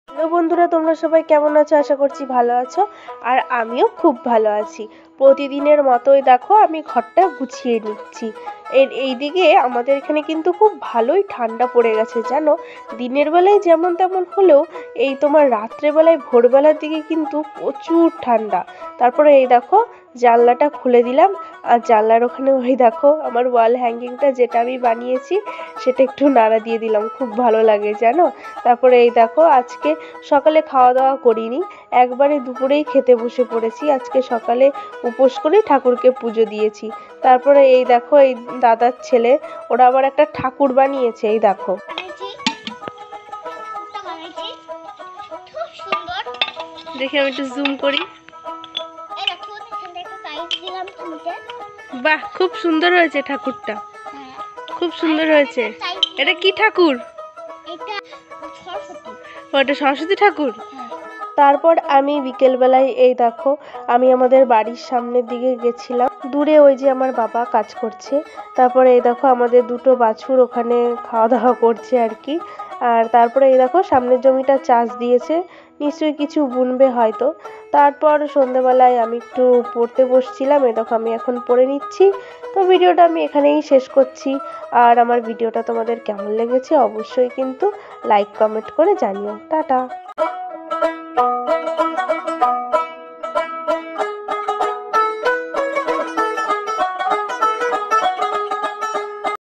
Hello বন্ধুরা, তোমরা সবাই কেমন আছো? আশা করছি ভালো আছো। আর আমিও খুব ভালো আছি। প্রতিদিনের মতোই দেখো আমি ঘরটা গুছিয়ে নিচ্ছি। এইদিকে আমাদের এখানে কিন্তু খুব ভালোই ঠান্ডা পড়ে গেছে জানো। দিনের বেলায় যেমন তেমন হলেও এই তোমার রাত্রেবেলায় ভোরবেলার দিকে কিন্তু প্রচুর ঠান্ডা। তারপরে এই দেখো জানলাটা খুলে দিলাম, আর জানলার ওখানে ওই দেখো আমার ওয়াল হ্যাঙ্গিংটা যেটা আমি বানিয়েছি সেটা একটু নাড়া দিয়ে দিলাম, খুব ভালো লাগে জানো। তারপরে এই দেখো আজকে সকালে খাওয়া দাওয়া করিনি, একবারে দুপুরেই খেতে বসে পড়েছি। আজকে সকালে উপোস করে ঠাকুরকে পুজো দিয়েছি। তারপরে এই দেখো এই দাদার ছেলে ওরা আবার একটা ঠাকুর বানিয়েছে, এই দেখো। দেখি আমি একটু জুম করি। বাহ, খুব সুন্দর হয়েছে ঠাকুরটা, খুব সুন্দর হয়েছে। এটা কি ঠাকুর? ওটা সরস্বতী ঠাকুর। তারপর আমি বিকেলবেলায় এই দেখো আমি আমাদের বাড়ির সামনের দিকে গেছিলাম। দূরে ওই যে আমার বাবা কাজ করছে। তারপরে এই দেখো আমাদের দুটো বাছুর ওখানে খাওয়া দাওয়া করছে আর কি। আর তারপরে এই দেখো সামনের জমিটা চাষ দিয়েছে, নিশ্চয়ই কিছু বুনবে হয়তো। তারপর সন্ধেবেলায় আমি একটু পড়তে বসছিলাম, এই দেখো আমি এখন পড়ে নিচ্ছি। তো ভিডিওটা আমি এখানেই শেষ করছি। আর আমার ভিডিওটা তোমাদের কেমন লেগেছে অবশ্যই কিন্তু লাইক কমেন্ট করে জানিও। টাটা।